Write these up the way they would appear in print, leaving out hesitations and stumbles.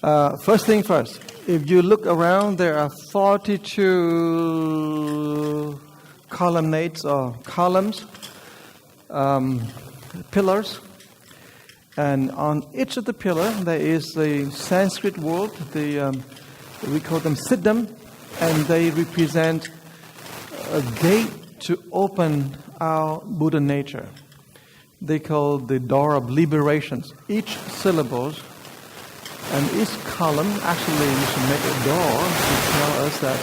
First thing first, if you look around, there are 42 colonnades or columns, pillars. And on each of the pillar, there is a Sanskrit word. We call them siddham, and they represent a gate to open our Buddha nature. They call the door of liberations. Each syllables and each column, actually you should make a door to tell us that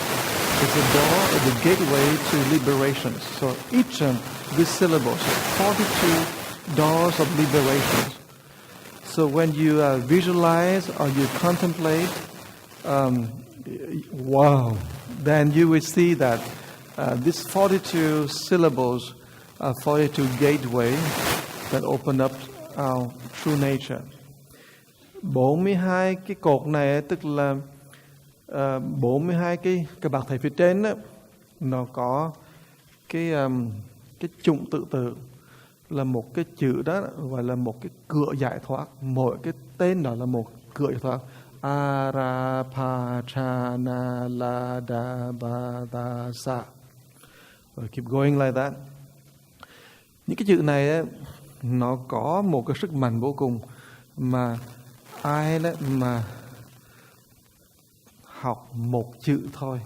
it's a door, the gateway to liberations. So each of these syllables, 42 doors of liberations. So when you visualize or you contemplate, wow, then you will see that these 42 syllables are 42 gateways that open up our true nature. 42 cái cột này tức là 42 cái bậc thầy phía trên đó, nó có cái chủng tự tử là một cái chữ đó gọi là một cái cửa giải thoát. Mỗi cái tên đó là một cửa giải thoát. Arapachaнаladabadasa. Keep going like that. Những cái chữ này ấy, nó có một cái sức mạnh vô cùng mà ai đấy mà học một chữ thôi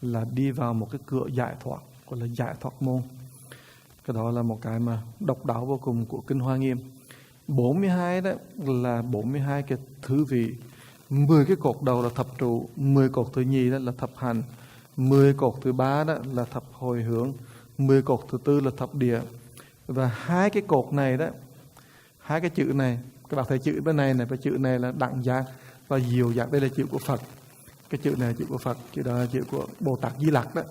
là đi vào một cái cửa giải thoát, gọi là giải thoát môn. Cái đó là một cái mà độc đáo vô cùng của Kinh Hoa Nghiêm. 42 đó là 42 cái thứ vị. 10 cái cột đầu là thập trụ, 10 cột thứ nhì đó là thập hành, 10 cột thứ ba đó là thập hồi hướng, 10 cột thứ tư là thập địa. Và hai cái cột này đó, hai cái chữ này, các bạn thấy chữ bên này này, và chữ này là đẳng giác và diệu giác. Đây là chữ của Phật. Cái chữ này là chữ của Phật, chữ đó là chữ của Bồ Tát Di Lặc đó.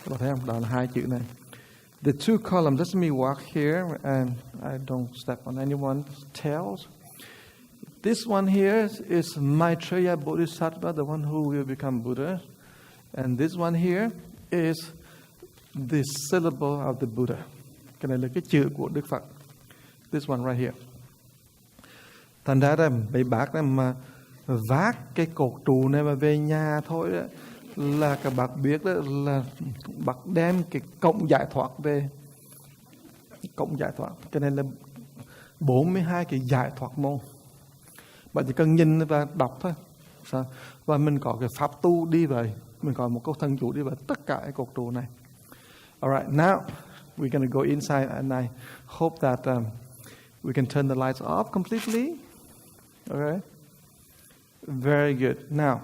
Các bạn thấy không? Đó là hai chữ này. The two columns, let me walk here and I don't step on anyone's tails. This one here is Maitreya Bodhisattva, the one who will become Buddha. And this one here is the syllable of the Buddha. Cái này là cái chữ của Đức Phật. This one right here. Thành ra là mấy bác mà vác cái cột trụ này mà về nhà thôi đó, là các bác biết đó là bác đem cái cổng giải thoát về. Cổng giải thoát. Cái này là 42 cái giải thoát môn. Bạn chỉ cần nhìn và đọc thôi. Và mình có cái pháp tu đi về. Mình có một câu thần chú đi về tất cả cái cột trụ này. Alright, now we're going to go inside and I hope that we can turn the lights off completely. Okay? Very good. Now,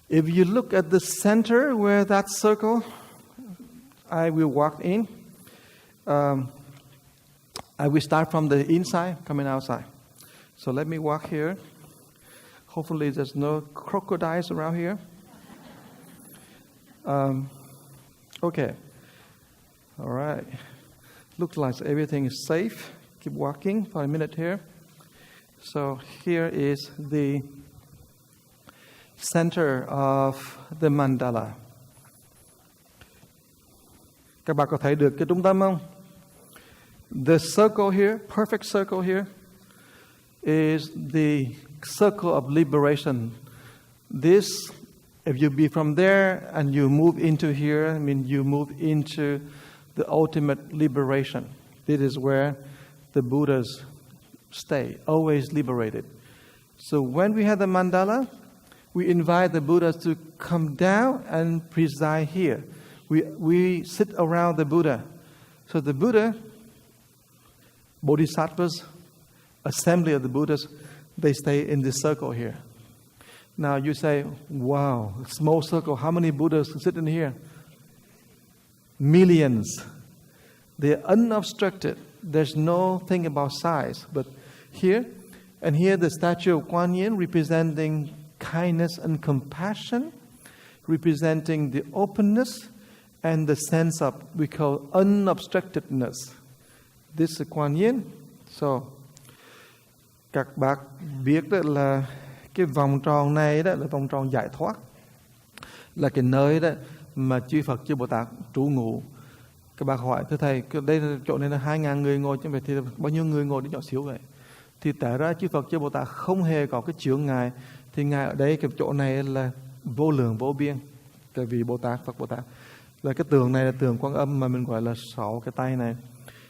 if you look at the center where that circle, I will walk in. I will start from the inside, coming outside. So let me walk here. Hopefully there's no crocodiles around here. Okay. All right. Looks like everything is safe. Keep walking for a minute here. So here is the center of the mandala. Các bạn có thấy được cái trung tâm không? The circle here, perfect circle here, is the circle of liberation. This, if you be from there and you move into here, I mean you move into the ultimate liberation. This is where the Buddhas stay, always liberated. So when we have the mandala, we invite the Buddhas to come down and preside here. We sit around the Buddha. So the Buddha, Bodhisattvas, assembly of the Buddhas, they stay in this circle here. Now you say, wow, small circle, how many Buddhas sit in here? Millions. They are unobstructed. There's no thing about size. But here, and here the statue of Kuan Yin representing kindness and compassion, representing the openness and the sense of, we call unobstructedness. This is Kuan Yin. So, các bác biết đó là cái vòng tròn này đó là vòng tròn giải thoát. Là cái nơi đó mà chư Phật, chư Bồ Tát trú ngụ. Các bác hỏi, thưa Thầy, đây là chỗ này là 2.000 người ngồi, chứ vậy thì bao nhiêu người ngồi đến nhỏ xíu vậy? thì tại ra chư Phật chư Bồ Tát không hề có cái chướng ngại. Thì ngài ở đây cái chỗ này là vô lượng vô biên. Tại vì Bồ Tát, Phật Bồ Tát là cái tượng này là tượng Quan Âm mà mình gọi là 6 cái tay này.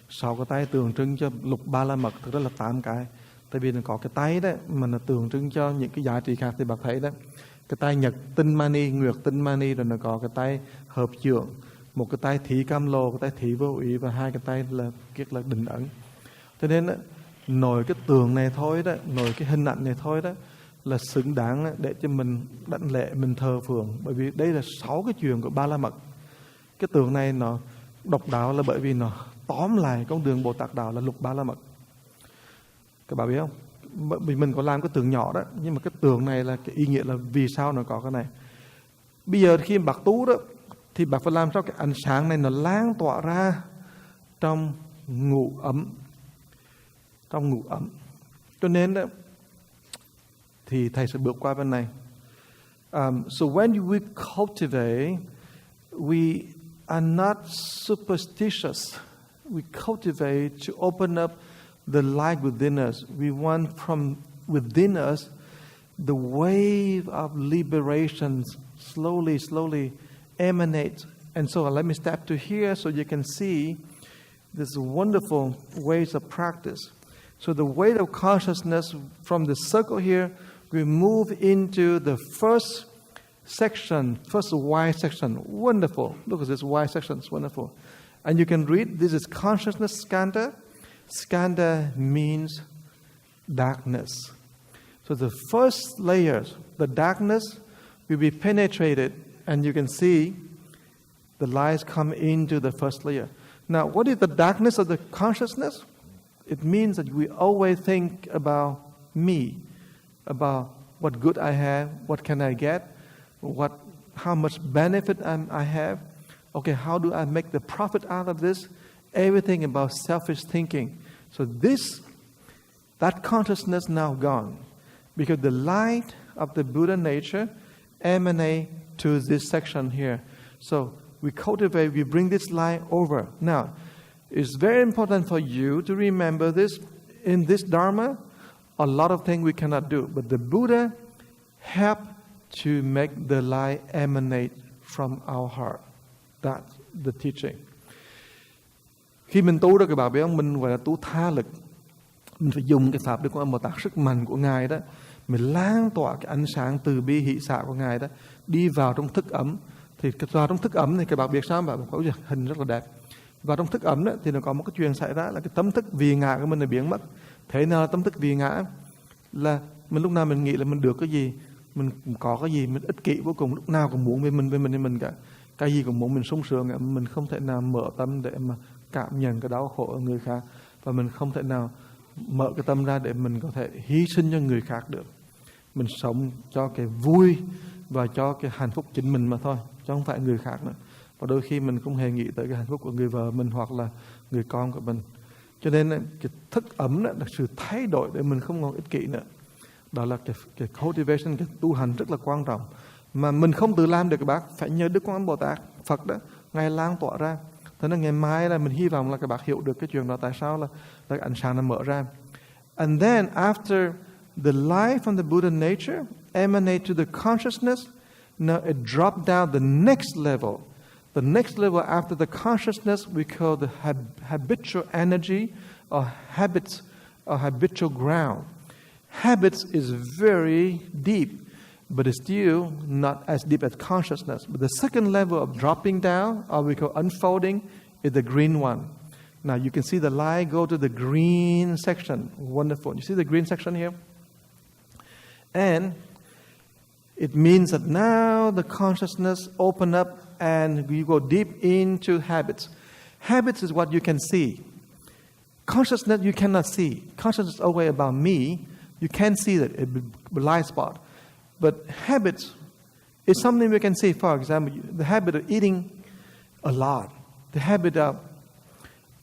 6 cái tay tượng trưng cho lục ba la mật, thực ra là 8 cái. Tại vì nó có cái tay đó mà nó tượng trưng cho những cái giá trị khác thì bác thấy đó. Cái tay Nhật Tinh Mani, Nguyệt Tinh Mani, rồi nó có cái tay Hợp Trưởng, một cái tay Thí Cam Lô, cái tay Thí Vô Ý, và 2 cái tay là kiết là Định Ấn. Cho nên đó, nổi cái tượng này thôi đó, nổi cái hình ảnh này thôi đó là xứng đáng để cho mình đảnh lễ, mình thờ phượng. Bởi vì đây là 6 cái chuyện của Ba La Mật. Cái tượng này nó độc đáo là bởi vì nó tóm lại con đường Bồ Tát đạo là lục Ba La Mật. Các bạn biết không? Bởi mình có làm cái tượng nhỏ đó, nhưng mà cái tượng này là cái ý nghĩa là vì sao nó có cái này. Bây giờ khi bác tú đó thì bác phải làm cho cái ánh sáng này nó lan tỏa ra trong ngủ ấm. Trong ngủ ấm. Cho nên đó thì thầy sẽ bước qua bên này. So when we cultivate, we are not superstitious. We cultivate to open up the light within us. We want from within us the wave of liberation slowly emanate. And so let me step to here so you can see this wonderful ways of practice. So the weight of consciousness from the circle here, we move into the first section, first wide section. Wonderful. Look at this wide section. It's wonderful. And you can read, this is consciousness skanda. Skanda means darkness. So the first layers, the darkness will be penetrated, and you can see the lights come into the first layer. Now, what is the darkness of the consciousness? It means that we always think about me, about what good I have, what can I get, how much benefit I have. Okay, how do I make the profit out of this? Everything about selfish thinking. So that consciousness now gone, because the light of the Buddha nature emanate to this section here. So we cultivate, we bring this light over. Now, it's very important for you to remember this. In this Dharma, a lot of things we cannot do, but the Buddha helped to make the light emanate from our heart. That's the teaching. Khi mình tu đó các bạn biết không, mình gọi là tu tha lực. Mình phải dùng cái pháp Đức Quan Âm Bồ Tát, sức mạnh của Ngài đó, mình lan tỏa cái ánh sáng từ bi hỷ xả của Ngài đó đi vào trong thức ấm. Thì vào trong thức ấm thì các bạn biết sao, bạn có hình rất là đẹp. Vào trong thức ấm đó, thì nó có một cái chuyện xảy ra là cái tâm thức vì ngã của mình là biến mất. Thế nào là tâm thức vì ngã? Là mình lúc nào mình nghĩ là mình được cái gì, mình có cái gì, mình ích kỷ vô cùng, lúc nào cũng muốn về mình cả. Cái gì cũng muốn mình sung sướng, mình không thể nào mở tâm để mà cảm nhận cái đau khổ ở người khác, và mình không thể nào mở cái tâm ra để mình có thể hy sinh cho người khác được. Mình sống cho cái vui và cho cái hạnh phúc chính mình mà thôi, chứ không phải người khác nữa. Và đôi khi mình không hề nghĩ tới cái hạnh phúc của người vợ mình hoặc là người con của mình. Cho nên cái thức ấm đó là sự thay đổi để mình không còn ích kỷ nữa. Đó là cái cultivation, cái tu hành rất là quan trọng. Mà mình không tự làm được các bác, phải nhờ Đức Quan Âm Bồ Tát, Phật đó, Ngài lan tỏa ra. Thế nên ngày mai là mình hy vọng là các bác hiểu được cái chuyện đó, tại sao là ánh sáng nó mở ra. And then after the light from the Buddha nature emanate to the consciousness, now it dropped down the next level. The next level after the consciousness we call the habitual energy or habits or habitual ground. Habits is very deep, but it's still not as deep as consciousness. But the second level of dropping down, or we call unfolding, is the green one. Now you can see the light go to the green section. Wonderful. You see the green section here? And it means that now the consciousness open up and you go deep into habits. Habits is what you can see. Consciousness you cannot see. Consciousness is always about me. You can't see that, a blind spot. But habits is something we can see. For example, the habit of eating a lot. The habit of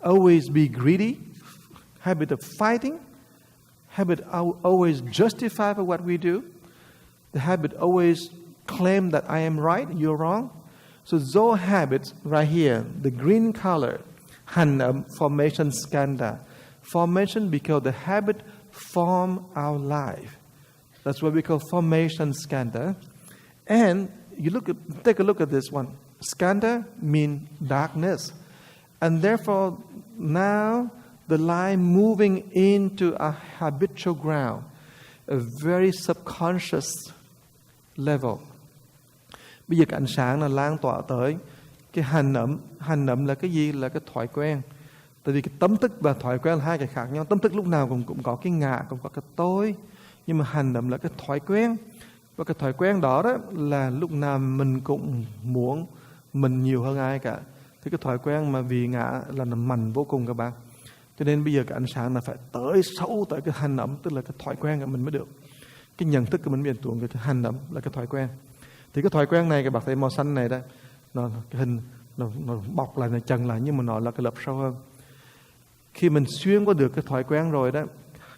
always be greedy. Habit of fighting. Habit of always justify for what we do. The habit always claim that I am right, you're wrong. So those habits right here, the green color, Hannam, formation skanda. Formation because the habit form our life. That's what we call formation skandha. And take a look at this one. Skandha means darkness. And therefore, now the line moving into a habitual ground, a very subconscious level. Bây giờ cái ánh sáng là lan tỏa tới cái hành ẩm. Hành ẩm là cái gì? Là cái thói quen. Tại vì cái tâm thức và thói quen là hai cái khác nhau. Tâm thức lúc nào cũng có cái ngã, cũng có cái tôi. Nhưng mà hành ẩm là cái thói quen. Và cái thói quen đó là lúc nào mình cũng muốn mình nhiều hơn ai cả. Thì cái thói quen mà vì ngã là nó mạnh vô cùng các bạn. Cho nên bây giờ cái ánh sáng là phải tới sâu tới cái hành ẩm, tức là cái thói quen của mình mới được. Cái nhận thức của mình biến tuồng cái hành ẩm là cái thói quen. Thì cái thói quen này các bạn thấy màu xanh này đây, cái hình nó bọc lại, nó chằng lại, nhưng mà nó là cái lớp sâu hơn. Khi mình xuyên qua được cái thói quen rồi đó,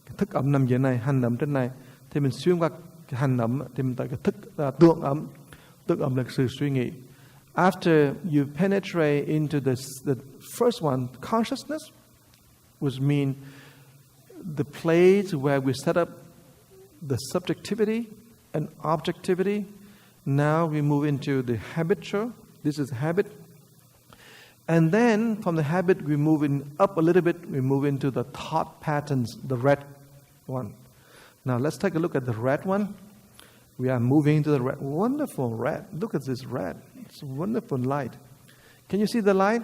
cái thức ẩm nằm dưới này, hành ẩm trên này, thì mình xuyên qua cái hành ẩm thì mình tới cái tượng ẩm. Tượng ẩm là sự suy nghĩ. After you penetrate into the first one, consciousness, which means the place where we set up the subjectivity and objectivity. Now we move into the habitual. This is habit. And then from the habit we move up a little bit. We move into the thought patterns, the red one. Now let's take a look at the red one. We are moving into the red. Wonderful red. Look at this red. It's a wonderful light. Can you see the light?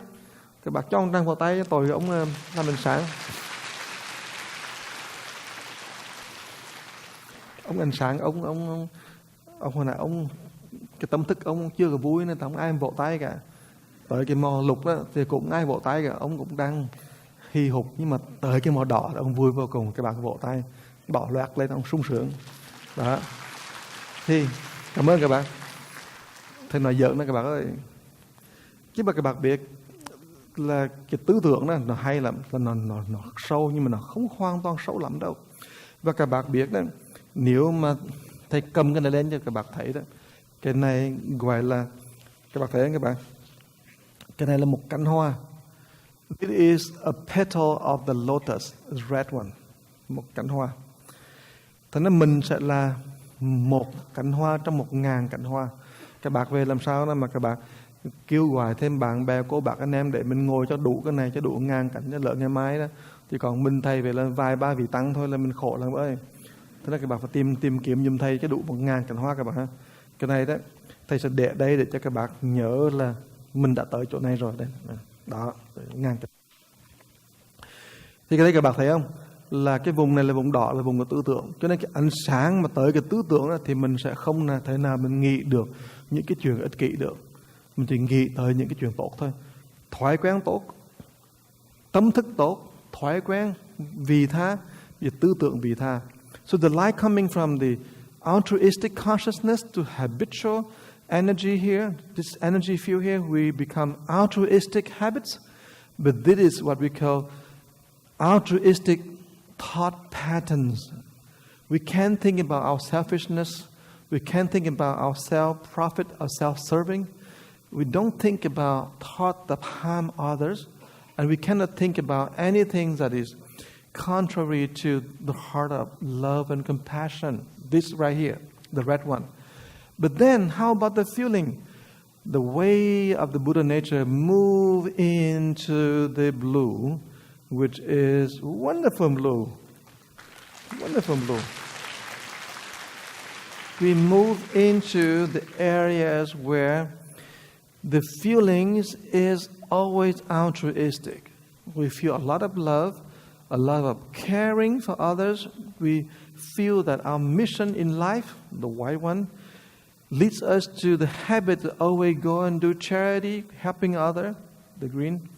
Các bạn cho ông đang vào tay tôi ông làm ánh sáng. Ông ánh sáng, ông hồi nãy ông cái tâm thức ông chưa có vui nên không ai vỗ tay cả. Tới cái màu lục đó thì cũng ai vỗ tay cả, ông cũng đang hì hục, nhưng mà tới cái màu đỏ ông vui vô cùng, các bạn vỗ tay, đỏ loạt lên ông sung sướng. Đó. Thì cảm ơn các bạn. Thầy nói giỡn đó các bạn ơi. Chứ mà các bạn biết là cái tư tưởng đó nó hay lắm, là nó sâu nhưng mà nó không hoàn toàn sâu lắm đâu. Và các bạn biết đó, nếu mà thầy cầm cái này lên cho các bạn thấy đó, cái này gọi là, các bạn thấy không các bạn? Cái này là một cánh hoa. It is a petal of the lotus, red one. Một cánh hoa. Thế nên mình sẽ là một cánh hoa trong 1000 cánh hoa. Các bạn về làm sao đó mà các bạn kêu gọi thêm bạn bè, cô bác, anh em để mình ngồi cho đủ cái này, cho đủ 1000 cánh cho lỡ ngày mai đó. Thì còn mình thầy về là vài ba vị tăng thôi là mình khổ lắm ơi. Thế là các bạn phải tìm kiếm giùm thầy cho đủ 1000 cánh hoa các bạn ha. Cái này đó thầy sẽ để đây để cho các bạn nhớ là mình đã tới chỗ này rồi đây. Đó, 1000 cánh. Thì cái đấy các bạn thấy không? Là cái vùng này là vùng đỏ, là vùng của tư tưởng. Cho nên cái ánh sáng mà tới cái tư tưởng đó, thì mình sẽ không thể nào mình nghĩ được những cái chuyện ích kỷ được. Mình chỉ nghĩ tới những cái chuyện tốt thôi. Thói quen tốt, tâm thức tốt, thói quen vị tha, và tư tưởng vị tha. So the light coming from the altruistic consciousness to habitual energy here, this energy field here, we become altruistic habits. But this is what we call altruistic thought patterns. We can't think about our selfishness. We can't think about our self-profit or self-serving. We don't think about thoughts that harm others. And we cannot think about anything that is contrary to the heart of love and compassion. This right here, the red one. But then, how about the feeling? The way of the Buddha nature move into the blue, which is wonderful blue. Wonderful blue. We move into the areas where the feelings is always altruistic. We feel a lot of love, a lot of caring for others. We feel that our mission in life, the white one, leads us to the habit to always go and do charity, helping others, the green.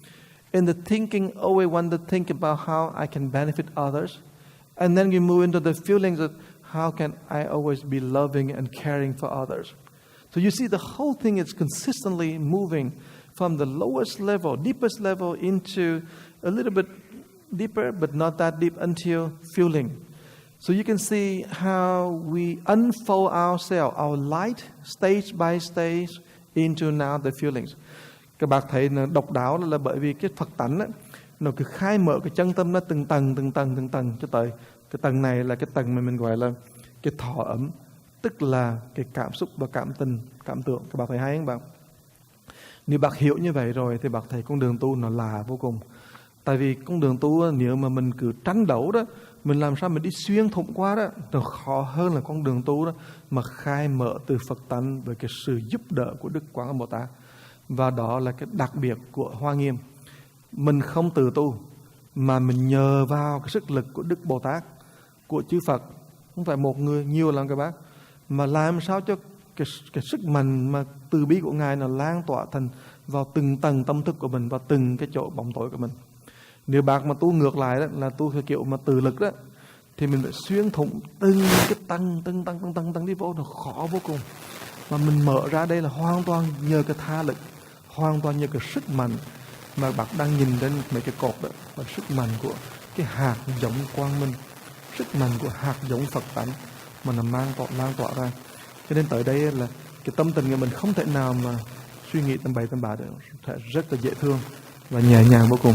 In the thinking, always want to think about how I can benefit others. And then we move into the feelings of how can I always be loving and caring for others. So you see the whole thing is consistently moving from the lowest level, deepest level into a little bit deeper, but not that deep until feeling. So you can see how we unfold ourselves, our light, stage by stage, into now the feelings. Các bạn thấy độc đáo là bởi vì cái Phật tánh đó, nó cứ khai mở cái chân tâm nó từng tầng cho tới Cái tầng này là cái tầng mà mình gọi là cái thọ ấm, tức là cái cảm xúc và cảm tình, cảm tưởng. Các bạn thấy hay không bạn? Nếu bạn hiểu như vậy rồi thì bạn thấy con đường tu nó là vô cùng. Tại vì con đường tu nếu mà mình cứ tranh đấu đó, mình làm sao mình đi xuyên thủng qua đó, nó khó hơn là con đường tu đó mà khai mở từ Phật tánh với cái sự giúp đỡ của Đức Quán Âm Bồ Tát. Và đó là cái đặc biệt của Hoa Nghiêm. Mình không tự tu mà mình nhờ vào cái sức lực của Đức Bồ Tát, của chư Phật, không phải một người, nhiều lắm các bác, mà làm sao cho cái sức mạnh mà từ bi của Ngài nó lan tỏa thành vào từng tầng tâm thức của mình, vào từng cái chỗ bóng tối của mình. Nếu bác mà tu ngược lại đó, là tu theo kiểu mà tự lực đó, thì mình phải xuyên thủng từng cái tầng đi vô, nó khó vô cùng. Mà mình mở ra đây là hoàn toàn nhờ cái tha lực, hoàn toàn nhờ cái sức mạnh mà bác đang nhìn đến mấy cái cột đó, và sức mạnh của cái hạt giống quang minh, sức mạnh của hạt giống Phật tánh mà nó lan tỏa ra. Cho nên tới đây là cái tâm tình của mình không thể nào mà suy nghĩ tầm bậy tầm bạ được, rất là dễ thương và nhẹ nhàng vô cùng.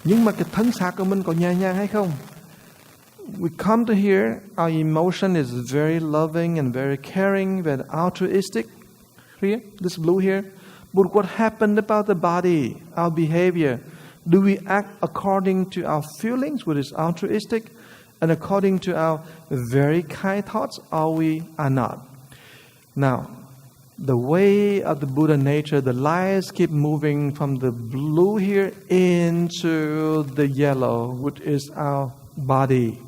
Nhưng mà cái thân xác của mình có nhẹ nhàng hay không? We come to here, our emotion is very loving and very caring, very altruistic. Here, this blue here. But what happened about the body, our behavior? Do we act according to our feelings, which is altruistic, and according to our very kind thoughts, or we are not? Now, the way of the Buddha nature, the lights keep moving from the blue here into the yellow, which is our body.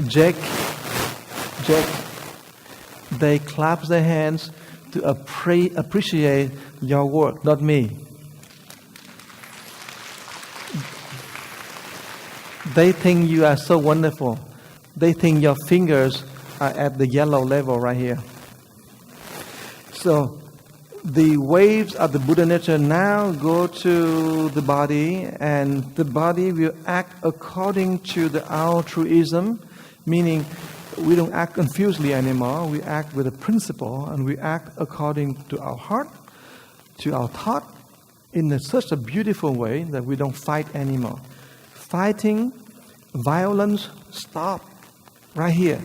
Jake, they clap their hands to appreciate your work, not me. They think you are so wonderful. They think your fingers are at the yellow level right here. So the waves of the Buddha nature now go to the body, and the body will act according to the altruism, meaning we don't act confusedly anymore. We act with a principle, and we act according to our heart, to our thought, in such a beautiful way that we don't fight anymore. Fighting, violence, stop right here.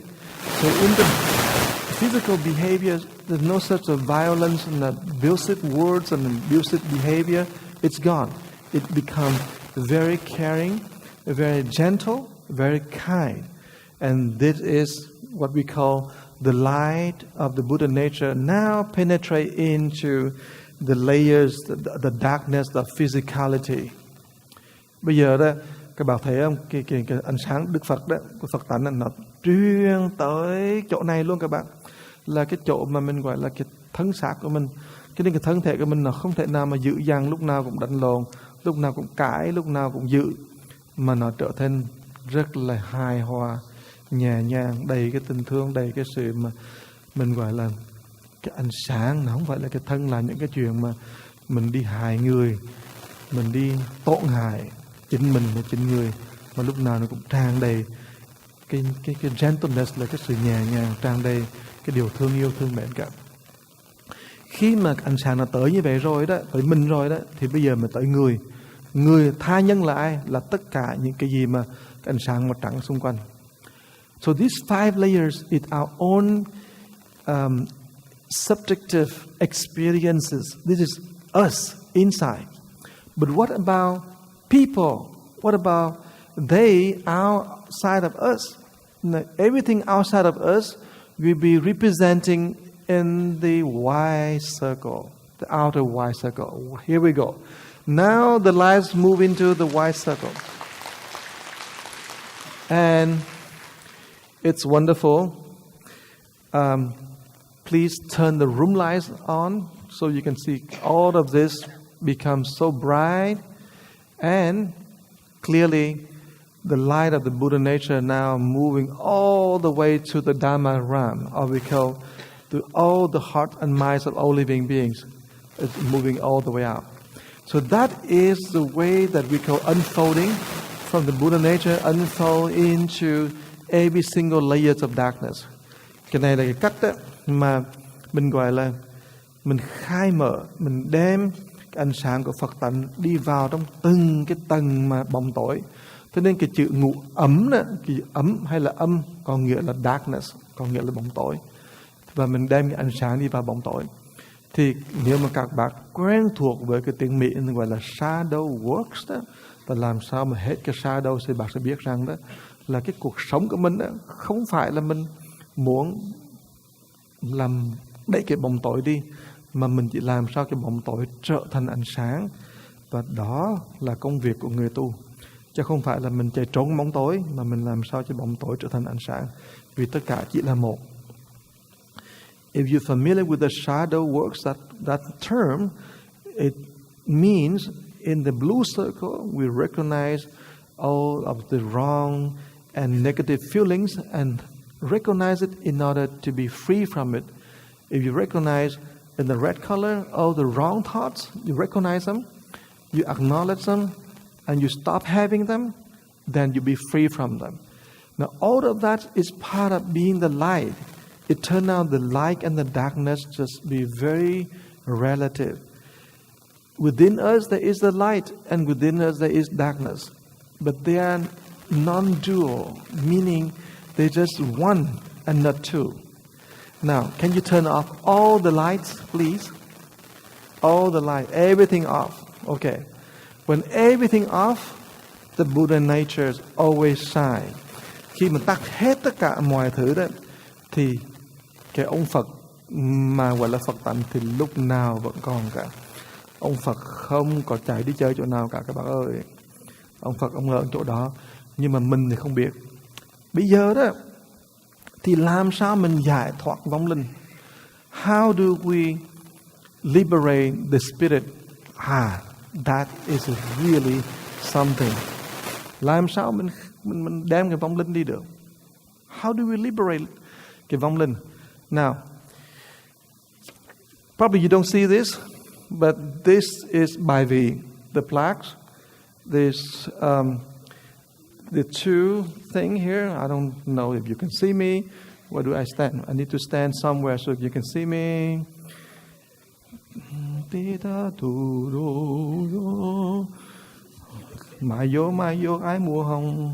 So in the physical behavior, there's no such a violence and abusive words and abusive behavior. It's gone. It becomes very caring, very gentle, very kind. And this is what we call the light of the Buddha nature now penetrate into the layers, the darkness of physicality. Bây giờ đó, các bạn thấy không? Cái ánh sáng Đức Phật đó, của Phật tánh nó truyền tới chỗ này luôn các bạn. Là cái chỗ mà mình gọi là cái thân xác của mình. Cho nên cái thân thể của mình nó không thể nào mà dữ dằn, lúc nào cũng đánh lộn, lúc nào cũng cãi, lúc nào cũng dữ, mà nó trở thành rất là hài hòa, nhẹ nhàng, đầy cái tình thương, đầy cái sự mà mình gọi là cái ánh sáng. Nó không phải là cái thân là những cái chuyện mà mình đi hại người, mình đi tổn hại chính mình và chính người, mà lúc nào nó cũng tràn đầy cái gentleness, là cái sự nhẹ nhàng, tràn đầy cái điều thương yêu, thương mến cả. Khi mà ánh sáng nó tới như vậy rồi đó, tới mình rồi đó, thì bây giờ mình tới người. Người tha nhân là ai? Là tất cả những cái gì mà cái ánh sáng màu trắng xung quanh. So these 5 layers is our own subjective experiences. This is us inside. But what about people? What about they outside of us? Everything outside of us will be representing in the wide circle, the outer wide circle. Here we go. Now the lights move into the wide circle. And it's wonderful. Please turn the room lights on so you can see all of this becomes so bright, and clearly the light of the Buddha nature now moving all the way to the Dharma realm, or we call to all the heart and minds of all living beings. It's moving all the way out. So that is the way that we call unfolding from the Buddha nature, unfold into every single layers of darkness. Cái này là cái cách đó mà mình gọi là mình khai mở, mình đem ánh sáng của Phật tánh đi vào trong từng cái tầng mà bóng tối. Cho nên cái chữ ngũ ấm đó, cái ấm hay là âm có nghĩa là darkness, có nghĩa là bóng tối. Và mình đem cái ánh sáng đi vào bóng tối. Thì nếu mà các bạn quen thuộc với cái tiếng Mỹ gọi là shadow works đó, và làm sao mà hết cái shadow thì bạn sẽ biết rằng đó là cái cuộc sống của mình đó, không phải là mình muốn làm đẩy cái bóng tối đi, mà mình chỉ làm sao cái bóng tối trở thành ánh sáng. Và đó là công việc của người tu, chứ không phải là mình chạy trốn bóng tối, mà mình làm sao cho bóng tối trở thành ánh sáng, vì tất cả chỉ là một. If you're familiar with the shadow works, that term, it means in the blue circle we recognize all of the wrong and negative feelings and recognize it in order to be free from it. If you recognize in the red color all the wrong thoughts, you recognize them, you acknowledge them, and you stop having them, then you'll be free from them. Now all of that is part of being the light. It turned out the light and the darkness just be very relative. Within us there is the light, and within us there is darkness. But they are non-dual, meaning they're just one and not two. Now, can you turn off all the lights, please? All the light, everything off. Okay. When everything off, the Buddha nature always shine. Khi mình tắt hết tất cả mọi thứ đó, thì cái ông Phật mà gọi là Phật tánh thì lúc nào vẫn còn cả. Ông Phật không có chạy đi chơi chỗ nào cả các bạn ơi. Ông Phật ông ở chỗ đó, nhưng mà mình thì không biết. Bây giờ đó thì làm sao mình giải thoát vong linh? How do we liberate the spirit? That is really something. Làm sao mình đem cái vong linh đi được? How do we liberate cái vong linh? Now, probably you don't see this, but this is by the plaques. There's the two thing here. I don't know if you can see me. Where do I stand? I need to stand somewhere so you can see me. Mai vô ái mùa hồng.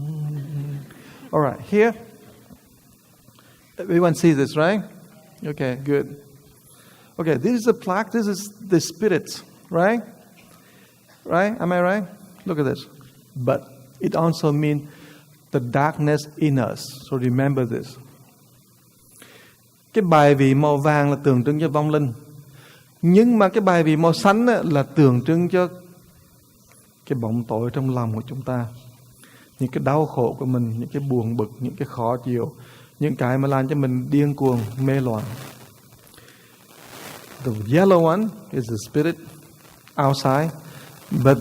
All right, here. Everyone sees this, right? Okay, good. Okay, this is a plaque. This is the spirits, right? Right? Am I right? Look at this. But it also means the darkness in us. So remember this. Cái bài vị màu vàng là tượng trưng cho vong linh. Nhưng mà cái bài vị màu xanh là tượng trưng cho cái bóng tối trong lòng của chúng ta. Những cái đau khổ của mình, những cái buồn bực, những cái khó chịu, những cái mà làm cho mình điên cuồng, mê loạn. The yellow one is the spirit outside, but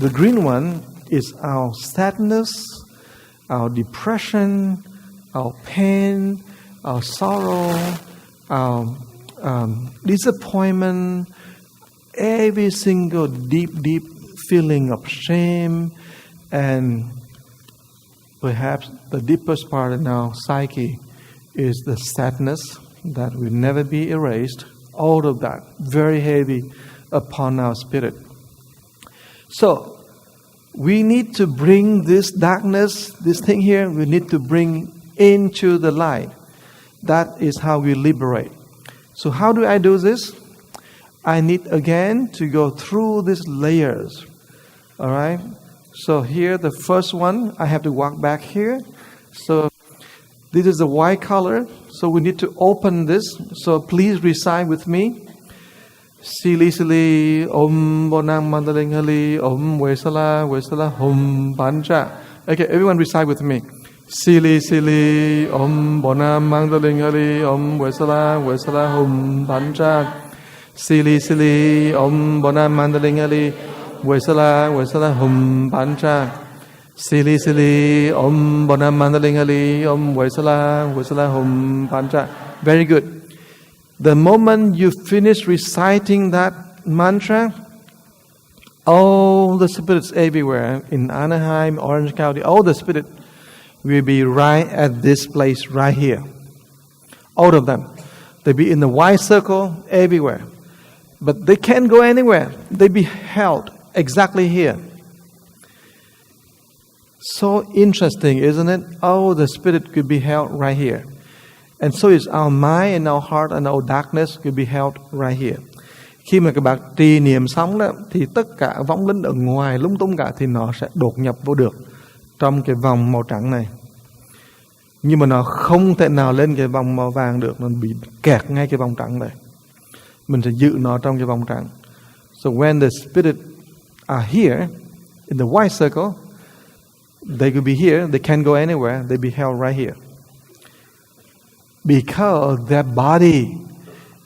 the green one is our sadness, our depression, our pain, our sorrow, our disappointment, every single deep feeling of shame, and perhaps the deepest part in our psyche is the sadness that will never be erased. All of that very heavy upon our spirit. So we need to bring this darkness, this thing here, we need to bring into the light. That is how we liberate. So how do I do this? I need again to go through these layers. All right? So here, the first one, I have to walk back here. So this is the white color. So we need to open this. So please recite with me. Sili sili om bonam mandaling hali om vesala hum pancha. Okay, everyone recite with me. Sili sili om bonam mandaling hali om vesala hum pancha. Sili sili om bonam mandaling hali vesala hum pancha. Sili sili om bonam mandaling hali om vesala hum pancha. Very good. The moment you finish reciting that mantra, all the spirits everywhere in Anaheim, Orange County, all the spirits will be right at this place right here. All of them. They'll be in the white circle everywhere. But they can't go anywhere. They be held exactly here. So interesting, isn't it? Oh, the spirit could be held right here. And so is our mind and our heart and our darkness could be held right here. Khi mà các bạn trì niệm xong đó, thì tất cả vong linh ở ngoài lung tung cả thì nó sẽ đột nhập vô được trong cái vòng màu trắng này. Nhưng mà nó không thể nào lên cái vòng màu vàng được, nó bị kẹt ngay cái vòng trắng này. Mình sẽ giữ nó trong cái vòng trắng. So when the spirit are here in the white circle, they could be here, they can't go anywhere, they be held right here. Because their body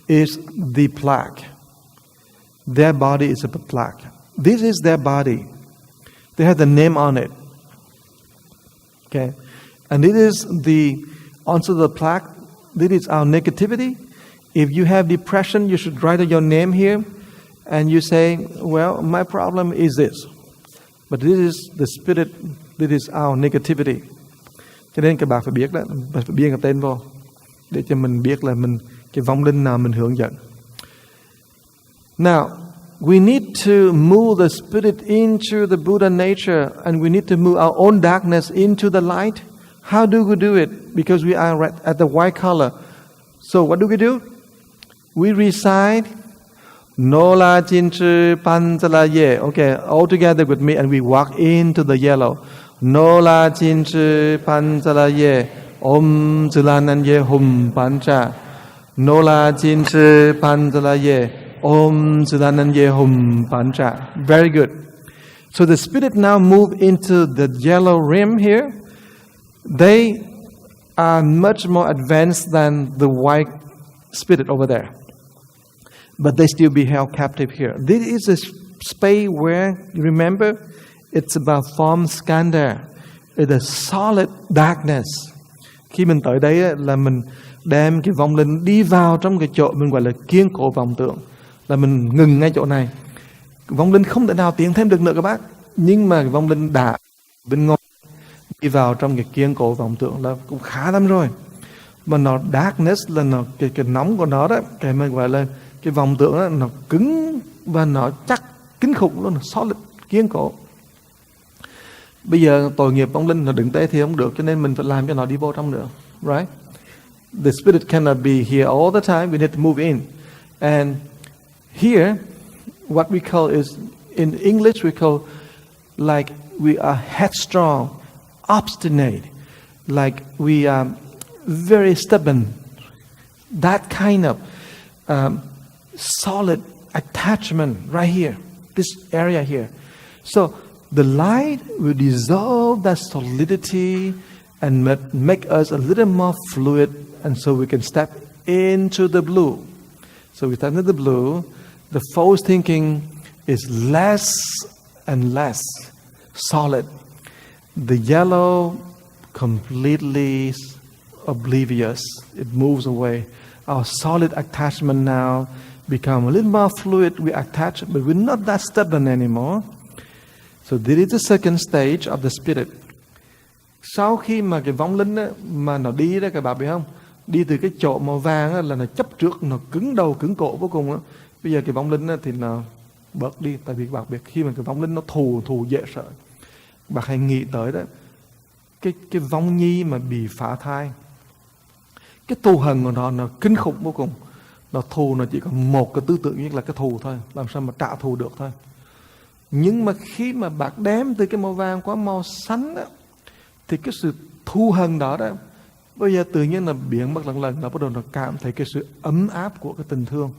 is the plaque. Their body is a plaque. This is their body. They have the name on it. Okay. And it is also the plaque, this is our negativity. If you have depression, you should write your name here. And you say, well, my problem is this. But this is the spirit, this is our negativity. Cho nên các bạn phải biết đó, phải biên cái tên vô. Để cho mình biết là cái vong linh nào mình hướng dẫn. Now, we need to move the spirit into the Buddha nature, and we need to move our own darkness into the light. How do we do it? Because we are right at the white color. So what do we do? We recite Nola Jinchu Panzala Ye. Okay, all together with me, and we walk into the yellow. Nola Jinchu Panzala Ye. Om Zilanan Ye Hum Pancha. Nola Jinchu Panzala Ye. Om Zilanan Ye Hum Pancha. Very good. So the spirit now move into the yellow rim here. They are much more advanced than the white spirit over there. But they still be held captive here. This is a space where, you remember, it's about form skandha. It's a solid darkness. Khi mình tới đây là mình đem cái vong linh đi vào trong cái chỗ mình gọi là kiên cố vọng tưởng. Là mình ngừng ngay chỗ này. Vong linh không thể nào tiến thêm được nữa các bác. Nhưng mà vong linh đã bên ngoài đi vào trong cái kiên cố vọng tưởng là cũng khá lắm rồi. Mà nó darkness là nó cái nóng của nó đó, cái mình gọi là cái vọng tưởng đó, nó cứng và nó chắc kinh khủng luôn, nó solid, kiên cố. Bây giờ tội nghiệp vong linh nó đứng tế thì không được, cho nên mình phải làm cho nó đi vô trong nữa, right? The spirit cannot be here all the time. We need to move in. And here, what we call is, in English we call, like we are headstrong, obstinate, like we are very stubborn. That kind of solid attachment right here, this area here. So the light will dissolve that solidity and make us a little more fluid, and so we can step into the blue. So we step into the blue, the false thinking is less and less solid. The yellow, completely oblivious, it moves away. Our solid attachment now become a little more fluid. We attach, but we're not that stubborn anymore. So this is the second stage of the spirit. Sau khi mà cái vong linh á, mà nó đi đó các bạn biết không? Đi từ cái chỗ màu vàng á, là nó chấp trước, nó cứng đầu cứng cổ vô cùng á. Bây giờ cái vong linh á, thì nó bớt đi. Tại vì các bạn biết khi mà cái vong linh nó thù dễ sợ. Bạn hãy nghĩ tới đó, cái vong nhi mà bị phá thai, cái thù hận của nó kinh khủng vô cùng. Nó thù, nó chỉ có một cái tư tưởng nhất là cái thù thôi, làm sao mà trả thù được thôi. Nhưng mà khi mà bạn đem từ cái màu vàng qua màu xanh đó, thì cái sự thù hận đó bây giờ tự nhiên là biến mất lần. Nó bắt đầu nó cảm thấy cái sự ấm áp của cái tình thương.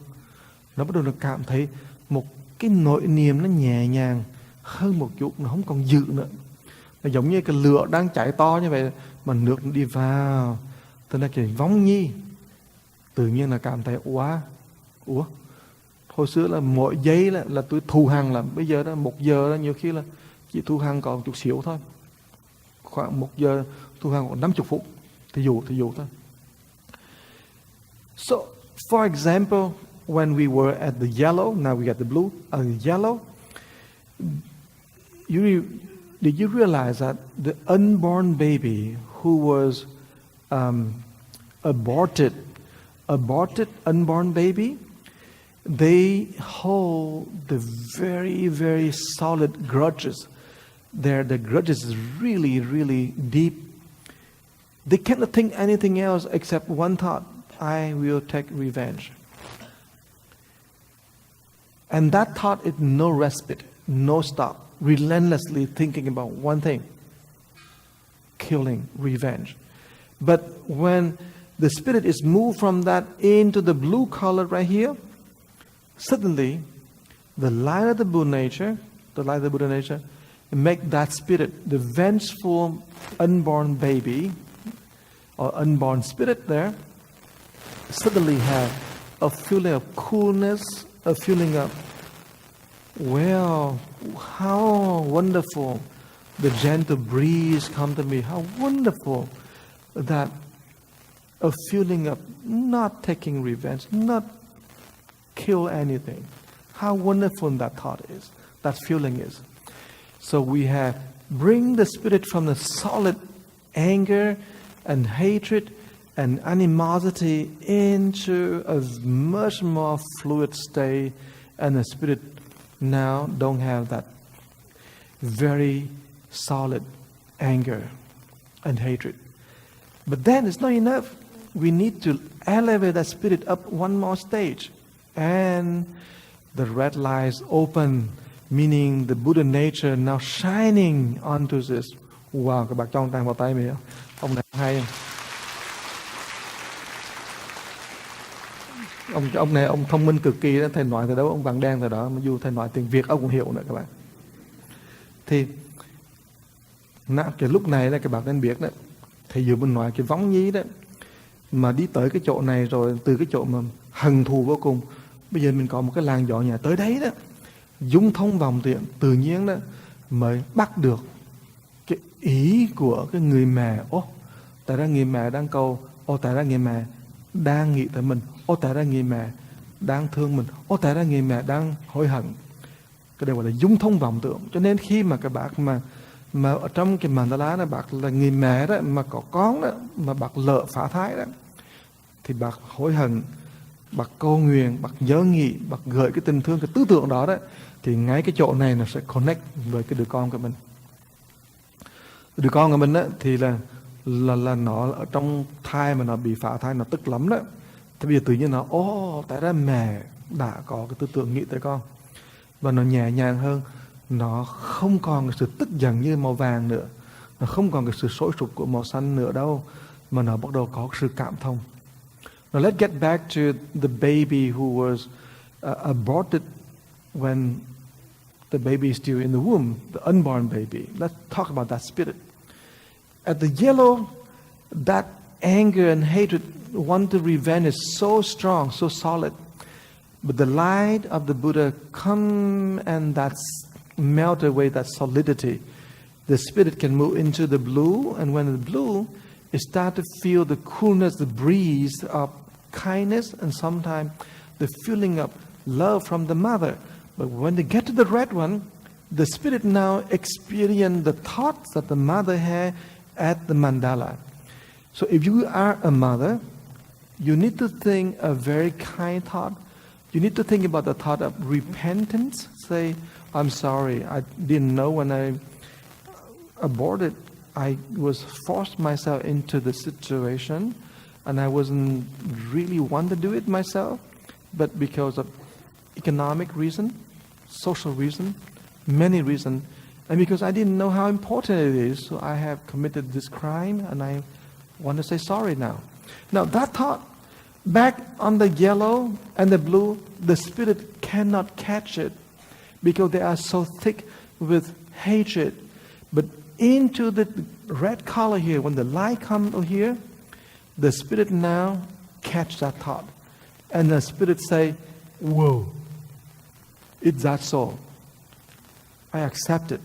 Nó bắt đầu nó cảm thấy một cái nỗi niềm nó nhẹ nhàng hơn một chút, nó không còn dữ nữa. Nó giống như cái lửa đang cháy to như vậy, mà nước nó đi vào. Thế là cái vong nhi tự nhiên là cảm thấy ủa, hồi xưa là mỗi giây là tôi thù hằn lắm. Bây giờ đó 1 giờ đó, nhiều khi là chỉ thù hằn còn chút xíu thôi. Khoảng 1 giờ thù hằn còn 50 phút. Thì dụ thôi. So, for example, when we were at the yellow, now we got the blue, yellow, did you realize that the unborn baby who was aborted unborn baby, they hold the very, very solid grudges. The grudges is really, really deep. They cannot think anything else except one thought: I will take revenge. And that thought is no respite, no stop, relentlessly thinking about one thing: killing, revenge. But when the spirit is moved from that into the blue color right here, suddenly the light of the Buddha nature, make that spirit, the vengeful unborn baby or unborn spirit there, suddenly have a feeling of coolness, a feeling of, well, how wonderful the gentle breeze come to me. How wonderful that a feeling of not taking revenge, not kill anything. How wonderful that thought is, that feeling is. So we have bring the spirit from the solid anger and hatred and animosity into a much more fluid state, and the spirit now don't have that very solid anger and hatred. But then it's not enough. We need to elevate that spirit up one more stage. And the red lights open, meaning the Buddha nature now shining onto this. Wow, các bạn cho tay vào tay mình. Ông này hay. Ông này ông thông minh cực kỳ đó, thầy nói từ đó ông vàng đen từ đó, mà dù thầy nói tiếng Việt ông cũng hiểu nữa các bạn. Thì cái lúc này là các bạn nên biết đó, thầy vừa muốn nói cái vóng nhí đó, mà đi tới cái chỗ này rồi, từ cái chỗ mà hận thù vô cùng, bây giờ mình có một cái làn gió nhẹ tới đấy đó, dung thông vòng tiện tự nhiên đó mới bắt được cái ý của cái người mẹ. Tại ra người mẹ đang cầu, tại ra người mẹ đang nghĩ tới mình, tại ra người mẹ đang thương mình, tại ra người mẹ đang hối hận. Cái đều gọi là dung thông vọng tưởng. Cho nên khi mà các bác mà ở trong cái Mandala này, bác là người mẹ đó, mà có con đó, mà bác lỡ phá thai đó, thì bác hối hận, bác cầu nguyện, bác nhớ nghĩ, bác gửi cái tình thương, cái tư tưởng đó đó, thì ngay cái chỗ này nó sẽ connect với cái đứa con của mình. Đứa con của mình đó, thì là nó ở trong thai mà nó bị phá thai, nó tức lắm đó. Thì bây giờ tự nhiên nó, tại ra mẹ đã có cái tư tưởng nghĩ tới con. Và nó nhẹ nhàng hơn, nó không còn cái sự tức giận như màu vàng nữa, nó không còn cái sự sôi sục của màu xanh nữa đâu, mà nó bắt đầu có sự cảm thông. Now let's get back to the baby who was aborted when the baby is still in the womb, the unborn baby. Let's talk about that spirit. At the yellow, that anger and hatred, want to revenge is so strong, so solid. But the light of the Buddha come and that's melt away that solidity. The spirit can move into the blue, and when the blue, it start to feel the coolness, the breeze of kindness, and sometimes the feeling of love from the mother. But when they get to the red one, the spirit now experience the thoughts that the mother had at the mandala. So if you are a mother, you need to think a very kind thought. You need to think about the thought of repentance. Say, I'm sorry, I didn't know when I aborted. I was forced myself into the situation, and I wasn't really want to do it myself, but because of economic reason, social reason, many reasons, and because I didn't know how important it is, so I have committed this crime, and I want to say sorry now. Now that thought, back on the yellow and the blue, the spirit cannot catch it because they are so thick with hatred. But into the red color here, when the light comes over here, the spirit now catch that thought. And the spirit say, whoa, it's that so. I accept it.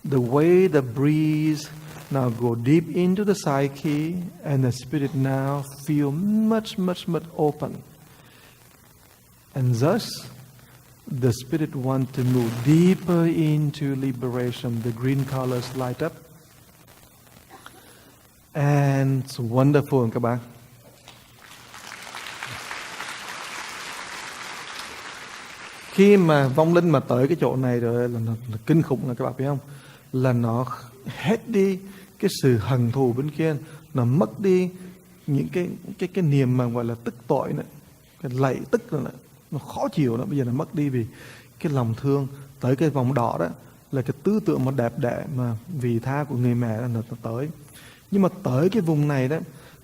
The way the breeze now go deep into the psyche, and the spirit now feel much, much, much open. And thus, the spirit want to move deeper into liberation. The green colors light up. And it's wonderful các bạn. Khi mà vong linh mà tới cái chỗ này rồi là kinh khủng, là các bạn biết không? Là nó hết đi cái sự hận thù bên kia, nó mất đi những cái niềm mà gọi là tức tội này, cái lạy tức rồi này, nó khó chịu đó, bây giờ nó mất đi vì cái lòng thương. Tới cái vòng đỏ đó là cái tư tưởng mà đẹp đẽ mà vì tha của người mẹ là nó tới. Nhưng mà tới cái vùng này đó,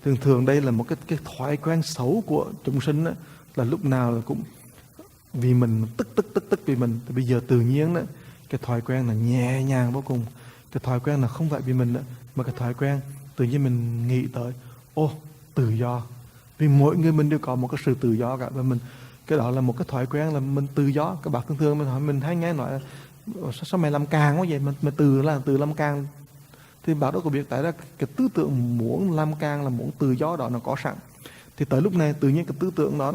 thường thường đây là một cái thói quen xấu của chúng sinh đó, là lúc nào là cũng vì mình tức vì mình. Thì bây giờ tự nhiên đó, cái thói quen là nhẹ nhàng vô cùng. Cái thói quen là không phải vì mình nữa, mà cái thói quen tự nhiên mình nghĩ tới tự do. Vì mỗi người mình đều có một cái sự tự do cả, và mình cái đó là một cái thói quen là mình tự do. Các bạn thường thường mình hỏi, mình hay nghe nói là sao mày làm càng quá vậy, mà từ làm càng. Thì bạn đâu có biết tại ra cái tư tưởng muốn làm càng là muốn tự do đó nó có sẵn. Thì tới lúc này tự nhiên cái tư tưởng đó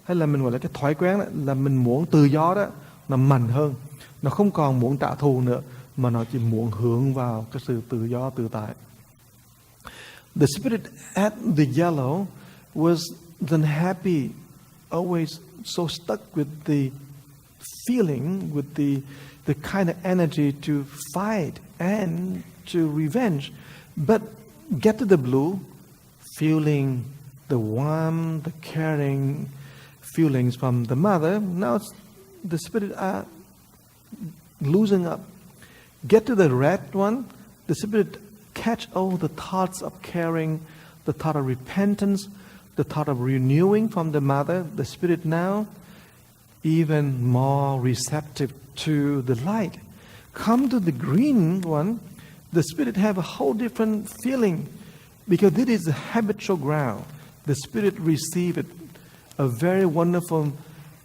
hay là mình gọi là cái thói quen đó, là mình muốn tự do đó, nó mạnh hơn. Nó không còn muốn trả thù nữa, mà nó chỉ muốn hướng vào cái sự tự do tự tại. The spirit at the yellow was then happy, always so stuck with the feeling, with the kind of energy to fight and to revenge. But get to the blue, feeling the warm, the caring feelings from the mother. Now the spirit are losing up. Get to the red one, the spirit catch all the thoughts of caring, the thought of repentance, the thought of renewing from the mother. The spirit now even more receptive to the light. Come to the green one, the spirit have a whole different feeling, because this is a habitual ground. The spirit receive it, a very wonderful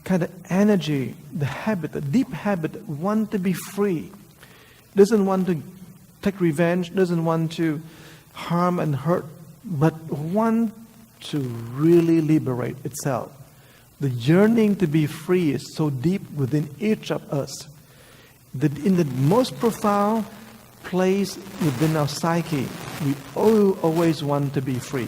kind of energy, the habit, a deep habit, want to be free. Doesn't want to take revenge, doesn't want to harm and hurt, but want to really liberate itself. The yearning to be free is so deep within each of us that in the most profound place within our psyche, we always want to be free.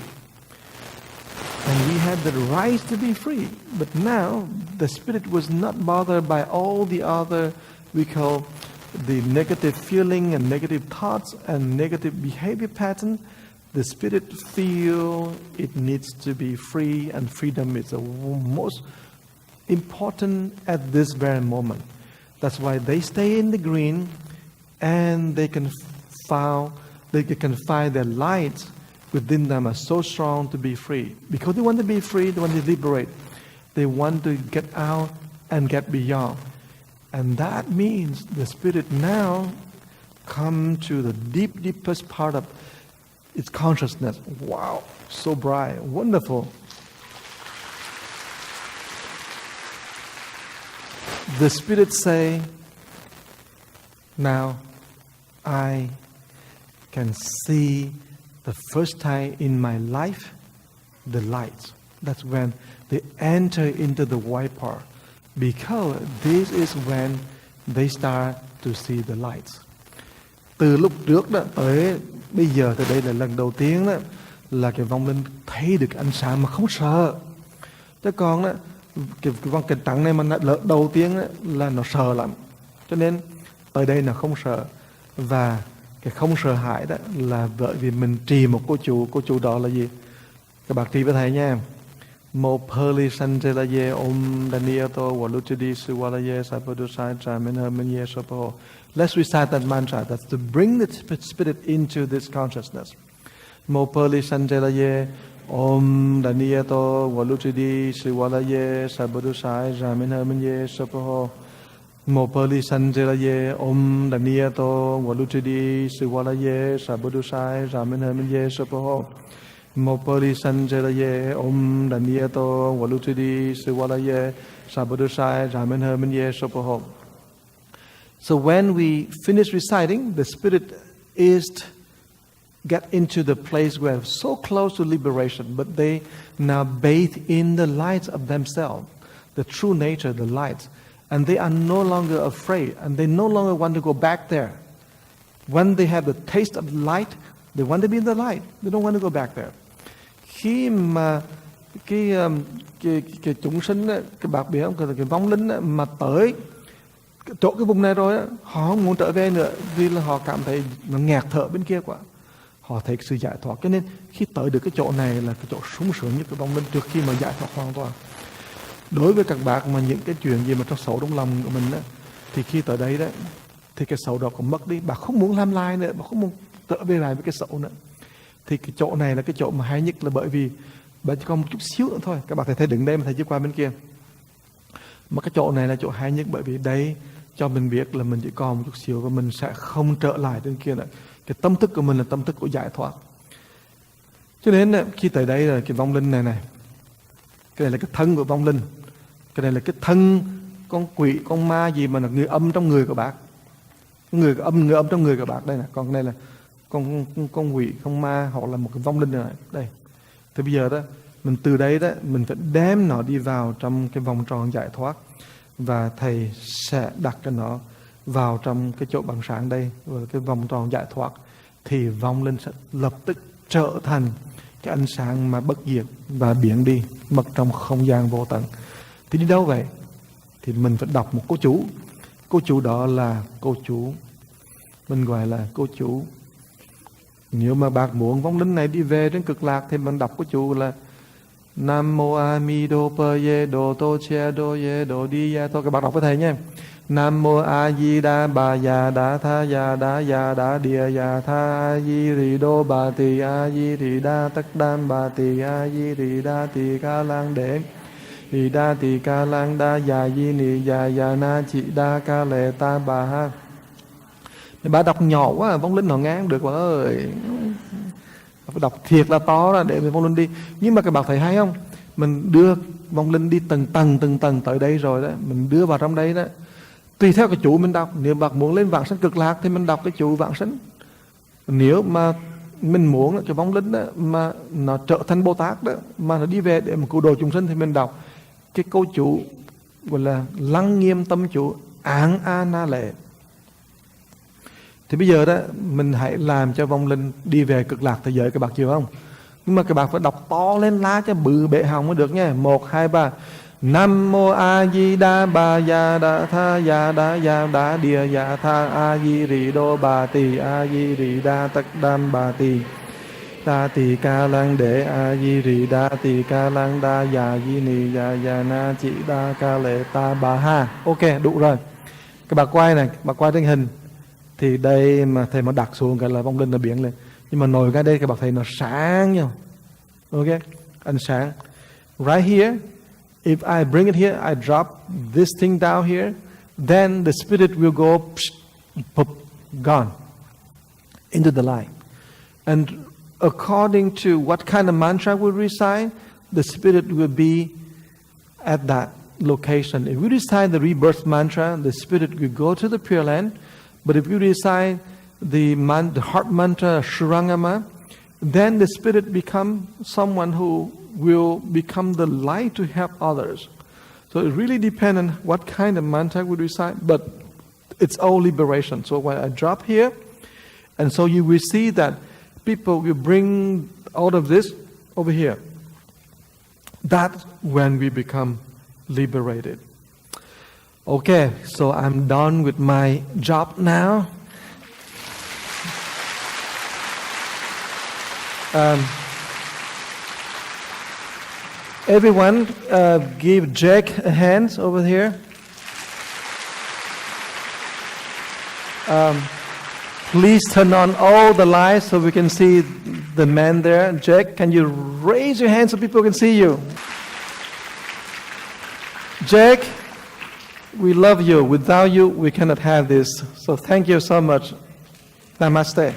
And we had the right to be free. But now the spirit was not bothered by all the other, we call the negative feeling and negative thoughts and negative behavior pattern. The spirit feel it needs to be free, and freedom is the most important at this very moment. That's why they stay in the green, and they can find their light within them are so strong to be free. Because they want to be free, they want to liberate. They want to get out and get beyond. And that means the spirit now come to the deepest part of its consciousness. Wow, so bright, wonderful. The spirit say, now I can see the first time in my life the light. That's when they enter into the white part, because this is when they start to see the lights. Từ lúc trước đó tới bây giờ, thì đây là lần đầu tiên đó là cái vong linh thấy được ánh sáng mà không sợ. Chứ còn đó, cái vong kịch trắng này mà đầu tiên đó, là nó sợ lắm. Cho nên tới đây là không sợ. Và cái không sợ hãi đó là bởi vì mình trì một cô chủ đó là gì? Các bạn trì với thầy nha. Mo Perli Sanjelaye Om Daniyato Walutidi Suwalaye Sapadusai Jamina Menye Sopo. Let's recite that mantra. That's to bring the spirit into this consciousness. Mo Perli Sanjelaye Om Daniyato Walutidi Suwalaye Sapadusai Jamina Menye Sopo. Mo Perli Sanjelaye Om Daniyato Walutidi Suwalaye Sapadusai Jamina Menye Sopo. Mo Perli Sanjelaye Om Daniyato Walutidi Siwalaye Sabadusai Ramen Hermenye Sopoho. So when we finish reciting, the spirit is get into the place where so close to liberation, but they now bathe in the light of themselves, the true nature, the light, and they are no longer afraid, and they no longer want to go back there. When they have the taste of light, they want to be in the light. They don't want to go back there. Khi mà cái chúng sinh á, cái bạc biết không, cái vong linh á, mà tới chỗ cái vùng này rồi á, họ không muốn trở về nữa vì là họ cảm thấy nó nghẹt thở bên kia quá. Họ thấy sự giải thoát, cho nên khi tới được cái chỗ này là cái chỗ sung sướng nhất cái vong linh trước khi mà giải thoát hoàn toàn. Đối với các bạn mà những cái chuyện gì mà trong xấu trong lòng của mình á, thì khi tới đây đấy thì cái xấu đó cũng mất đi, bạn không muốn làm lại nữa, bạn không muốn trở về lại với cái xấu nữa. Thì cái chỗ này là cái chỗ mà hay nhất, là bởi vì bạn chỉ còn một chút xíu nữa thôi. Các bạn thấy đứng đây mà thầy chưa qua bên kia. Mà cái chỗ này là chỗ hay nhất, bởi vì đây cho mình biết là mình chỉ còn một chút xíu và mình sẽ không trở lại trên kia nữa. Cái tâm thức của mình là tâm thức của giải thoát. Cho nên khi tới đây là cái vong linh này, cái này là cái thân của vong linh, cái này là cái thân con quỷ, con ma gì mà là người âm trong người của bạn, người âm trong người của bạn đây nè. Còn cái này là con quỷ, con ma, hoặc là một cái vong linh này đây. Thì bây giờ đó mình từ đây đó mình phải đem nó đi vào trong cái vòng tròn giải thoát, và thầy sẽ đặt cho nó vào trong cái chỗ bằng sáng đây, và cái vòng tròn giải thoát, thì vong linh sẽ lập tức trở thành cái ánh sáng mà bất diệt và biến đi mất trong không gian vô tận. Thì đi đâu vậy? Thì mình phải đọc một câu chú. Câu chú đó là câu chú mình gọi là câu chú. Nếu mà bạn muốn vong linh này đi về đến cực lạc thì mình đọc câu chú là Nam mô A Mi Đô Pơ Ye Đô Tô Che Đô Ye Đô Đi Ya Tô. Các bạn đọc với thầy nhé. Nam mô A Di Đà Bà Ya Đà Tha Ya Đà Địa Ya Tha A Di Rì Đô Bà Tỳ A Di Rì Đa Tắc Đam Bà Tỳ A Di Rì Đa Tỳ Ca Lang Đế Rì Đa Tỳ Ca Lang Đa Ya Di Nì Ya Na Chị Đa Ca Lệ Ta Bà Ha. Bà đọc nhỏ quá, vong linh họ nghe không được bà ơi. Phải đọc thiệt là to ra để vong linh đi. Nhưng mà các bạn thấy hay không? Mình đưa vong linh đi từng tầng tới đây rồi đó, mình đưa vào trong đây đó. Tùy theo cái chú mình đọc. Nếu bạn muốn lên vãng sanh cực lạc thì mình đọc cái chú vãng sanh. Nếu mà mình muốn cái vong linh đó mà nó trở thành Bồ Tát đó, mà nó đi về để mà cứu độ chúng sinh, thì mình đọc cái câu chú gọi là lăng nghiêm tâm chú Áng A Na Lệ. Thì bây giờ đó mình hãy làm cho vong linh đi về cực lạc thế giới, các bạn chịu không? Nhưng mà các bạn phải đọc to lên lá cho bự bệ họng mới được nha. 1, 2, 3. Nam mô A Di Đà Bà Ya Đà Tha Ya Đà Địa Ya Tha A Di Rì Đô Bà Tỳ A Di Rì Đa Tắc Đam Bà Tỳ Đa Tỳ Ca Lang Đế A Di Rì Đa Tỳ Ca Lang Đa Ya Di Nì Ya Na Chị Đa Ca Lệ Ta Bà Ha. Ok, đủ rồi. Các bạn quay này, các bạn quay trên hình. Thì đây mà thầy mà đặt xuống cái là vong linh nó biến lên. Nhưng mà nổi cái đây các bạn thấy nó sáng nhau. Ok, ánh sáng. Right here, if I bring it here, I drop this thing down here, then the spirit will go pop, gone into the light. And according to what kind of mantra we recite, the spirit will be at that location. If we recite the rebirth mantra, the spirit will go to the Pure Land. But if you recite the heart mantra Shurangama, then the spirit become someone who will become the light to help others. So it really depends on what kind of mantra we recite, but it's all liberation. So when I drop here, and so you will see that people will bring out of this over here. That's when we become liberated. Okay, so I'm done with my job now. Everyone, give Jack a hand over here. Please turn on all the lights so we can see the man there. Jack, can you raise your hand so people can see you? Jack, we love you. Without you, we cannot have this. So thank you so much. Namaste.